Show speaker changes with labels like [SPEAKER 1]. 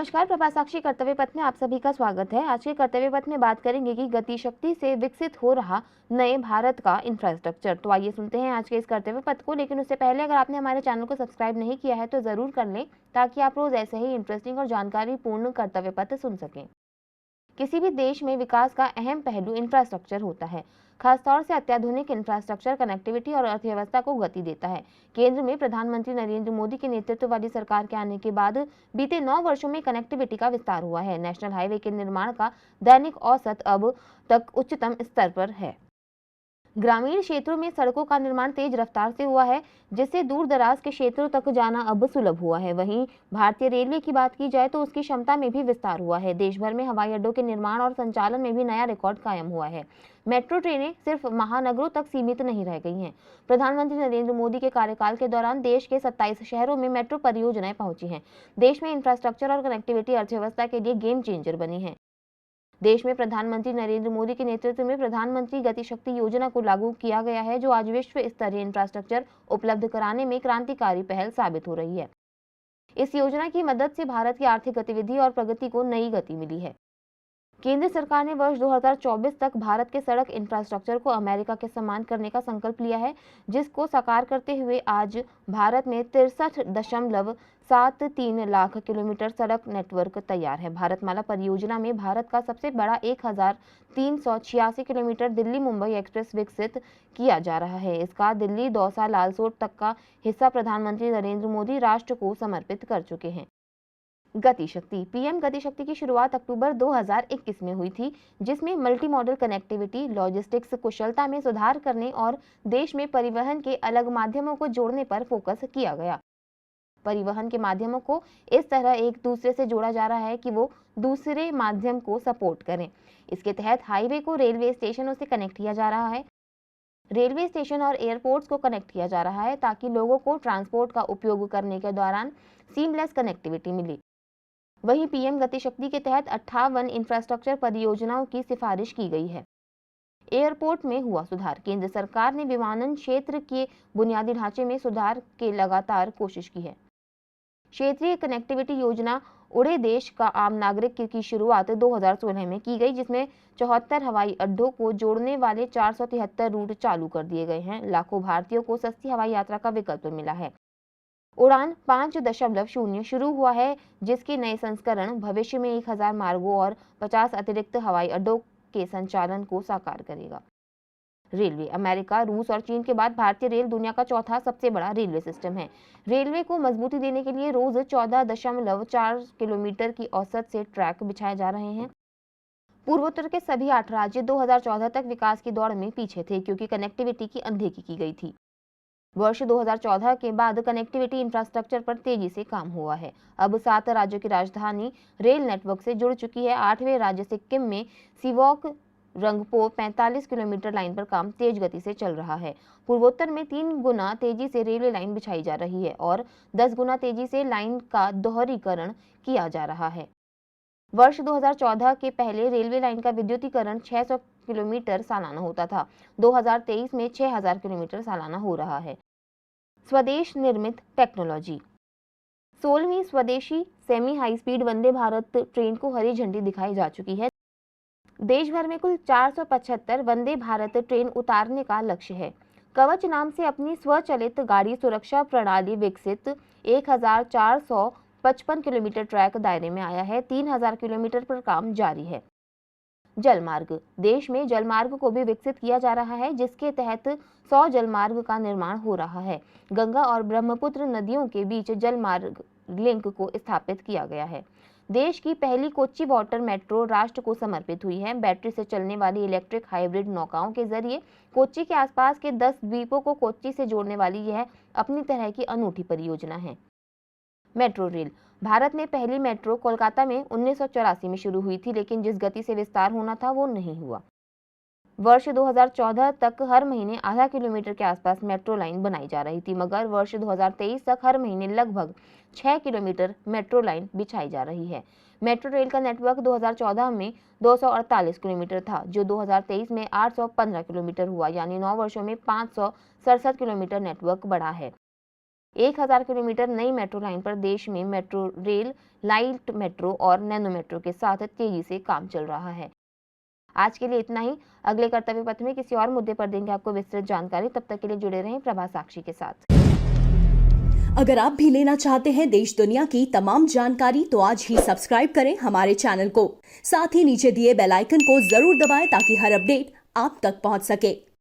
[SPEAKER 1] नमस्कार, प्रभा साक्षी कर्तव्य पथ में आप सभी का स्वागत है। आज के कर्तव्य पथ में बात करेंगे कि गति शक्ति से विकसित हो रहा नए भारत का इंफ्रास्ट्रक्चर। तो आइए सुनते हैं आज के इस कर्तव्य पथ को। लेकिन उससे पहले अगर आपने हमारे चैनल को सब्सक्राइब नहीं किया है तो जरूर कर लें, ताकि आप रोज ऐसे ही इंटरेस्टिंग और जानकारी पूर्ण कर्तव्य पथ सुन सकें। किसी भी देश में विकास का अहम पहलू इंफ्रास्ट्रक्चर होता है। खासतौर से अत्याधुनिक इंफ्रास्ट्रक्चर कनेक्टिविटी और अर्थव्यवस्था को गति देता है। केंद्र में प्रधानमंत्री नरेंद्र मोदी के नेतृत्व वाली सरकार के आने के बाद बीते 9 वर्षों में कनेक्टिविटी का विस्तार हुआ है। नेशनल हाईवे के निर्माण का दैनिक औसत अब तक उच्चतम स्तर पर है। ग्रामीण क्षेत्रों में सड़कों का निर्माण तेज रफ्तार से हुआ है, जिससे दूर दराज के क्षेत्रों तक जाना अब सुलभ हुआ है। वहीं भारतीय रेलवे की बात की जाए तो उसकी क्षमता में भी विस्तार हुआ है। देश भर में हवाई अड्डों के निर्माण और संचालन में भी नया रिकॉर्ड कायम हुआ है। मेट्रो ट्रेनें सिर्फ महानगरों तक सीमित नहीं रह गई हैं। प्रधानमंत्री नरेंद्र मोदी के कार्यकाल के दौरान देश के 27 शहरों में मेट्रो परियोजनाएं पहुंची हैं। देश में इंफ्रास्ट्रक्चर और कनेक्टिविटी अर्थव्यवस्था के लिए गेम चेंजर बनी है। देश में प्रधानमंत्री नरेंद्र मोदी के नेतृत्व में प्रधानमंत्री गति शक्ति योजना को लागू किया गया है, जो आज विश्व स्तरीय इंफ्रास्ट्रक्चर उपलब्ध कराने में क्रांतिकारी पहल साबित हो रही है। इस योजना की मदद से भारत की आर्थिक गतिविधि और प्रगति को नई गति मिली है। केंद्र सरकार ने वर्ष 2024 तक भारत के सड़क इंफ्रास्ट्रक्चर को अमेरिका के समान करने का संकल्प लिया है, जिसको साकार करते हुए आज भारत में 63.73 लाख किलोमीटर सड़क नेटवर्क तैयार है। भारतमाला परियोजना में भारत का सबसे बड़ा 1386 किलोमीटर दिल्ली मुंबई एक्सप्रेस विकसित किया जा रहा है। इसका दिल्ली दौसा लालसोट तक का हिस्सा प्रधानमंत्री नरेंद्र मोदी राष्ट्र को समर्पित कर चुके हैं। गति शक्ति पीएम गति शक्ति की शुरुआत अक्टूबर 2021 में हुई थी, जिसमें मल्टी मॉडल कनेक्टिविटी, लॉजिस्टिक्स कुशलता में सुधार करने और देश में परिवहन के अलग माध्यमों को जोड़ने पर फोकस किया गया। परिवहन के माध्यमों को इस तरह एक दूसरे से जोड़ा जा रहा है कि वो दूसरे माध्यम को सपोर्ट करें। इसके तहत हाईवे को रेलवे स्टेशनों से कनेक्ट किया जा रहा है, रेलवे स्टेशन और एयरपोर्ट्स को कनेक्ट किया जा रहा है, ताकि लोगों को ट्रांसपोर्ट का उपयोग करने के दौरान सीमलेस कनेक्टिविटी मिले। वहीं पीएम गति शक्ति के तहत 58 इंफ्रास्ट्रक्चर परियोजनाओं की सिफारिश की गई है। एयरपोर्ट में हुआ सुधार। केंद्र सरकार ने विमानन क्षेत्र के बुनियादी ढांचे में सुधार के लगातार कोशिश की है। क्षेत्रीय कनेक्टिविटी योजना उड़े देश का आम नागरिक की शुरुआत 2016 में की गई, जिसमें 74 हवाई अड्डों को जोड़ने वाले 473 रूट चालू कर दिए गए हैं। लाखों भारतीयों को सस्ती हवाई यात्रा का विकल्प मिला है। उड़ान 5.0 शुरू हुआ है, जिसके नए संस्करण भविष्य में 1000 मार्गों और 50 अतिरिक्त हवाई अड्डों के संचालन को साकार करेगा। रेलवे अमेरिका, रूस और चीन के बाद भारतीय रेल दुनिया का चौथा सबसे बड़ा रेलवे सिस्टम है। रेलवे को मजबूती देने के लिए रोज 14.4 किलोमीटर की औसत से ट्रैक बिछाए जा रहे हैं। पूर्वोत्तर के सभी 8 राज्य 2014 तक विकास की दौड़ में पीछे थे, क्योंकि कनेक्टिविटी की अनदेखी की गई थी। वर्ष 2014 के बाद कनेक्टिविटी इंफ्रास्ट्रक्चर पर तेजी से काम हुआ है। अब 7 राज्यों की राजधानी रेल नेटवर्क से जुड़ चुकी है। 8वें राज्य सिक्किम में सीवॉक रंगपो 45 किलोमीटर लाइन पर काम तेज गति से चल रहा है। पूर्वोत्तर में 3 गुना तेजी से रेलवे लाइन बिछाई जा रही है और 10 गुना तेजी से लाइन का दोहरीकरण किया जा रहा है। वर्ष 2014 के पहले रेलवे लाइन का विद्युतीकरण 600 किलोमीटर सालाना होता था। 2023 में 6000 किलोमीटर सालाना हो रहा है। स्वदेश निर्मित टेक्नोलॉजी। 16वीं स्वदेशी semi high speed Vande Bharat train को हरी झंडी दिखाई जा चुकी है। देश भर में कुल 475 वंदे भारत ट्रेन उतारने का लक्ष्य है। कवच नाम से अपनी स्वचालित गाड़ी सुरक्षा प्रणाली विकसित 1455 किलोमीटर ट्रैक दायरे में आया है। 3000 किलोमीटर पर काम जारी है। जलमार्ग। देश में जलमार्ग को भी विकसित किया जा रहा है, जिसके तहत 100 जलमार्ग का निर्माण हो रहा है। गंगा और ब्रह्मपुत्र नदियों के बीच जलमार्ग लिंक को स्थापित किया गया है। देश की पहली कोच्चि वाटर मेट्रो राष्ट्र को समर्पित हुई है। बैटरी से चलने वाली इलेक्ट्रिक हाइब्रिड नौकाओं के जरिए कोच्चि के आसपास के 10 द्वीपों को कोच्चि से जोड़ने वाली यह अपनी तरह की अनूठी परियोजना है। Metro rail. भारत में पहली मेट्रो कोलकाता में 1984 में शुरू हुई थी, लेकिन जिस गति से विस्तार होना था वो नहीं हुआ। वर्ष 2014 तक हर महीने आधा किलोमीटर के आसपास मेट्रो लाइन बनाई जा रही थी, मगर वर्ष 2023 तक हर महीने लगभग 6 किलोमीटर मेट्रो लाइन बिछाई जा रही है। मेट्रो रेल का नेटवर्क 2014 में 248 किलोमीटर था, जो 2023 में 815 किलोमीटर हुआ, यानी 9 वर्षों में 567 किलोमीटर नेटवर्क बढ़ा है। 1000 किलोमीटर नई मेट्रो लाइन पर देश में मेट्रो रेल, लाइट मेट्रो और नैनो मेट्रो के साथ तेजी से काम चल रहा है। आज के लिए इतना ही। अगले कर्तव्य पथ में किसी और मुद्दे पर देंगे आपको विस्तृत जानकारी। तब तक के लिए जुड़े रहें प्रभा साक्षी के साथ।
[SPEAKER 2] अगर आप भी लेना चाहते हैं देश दुनिया की तमाम जानकारी तो आज ही सब्सक्राइब करें हमारे चैनल को। साथ ही नीचे दिए बेल आइकन को जरूर दबाएं ताकि हर अपडेट आप तक पहुंच सके।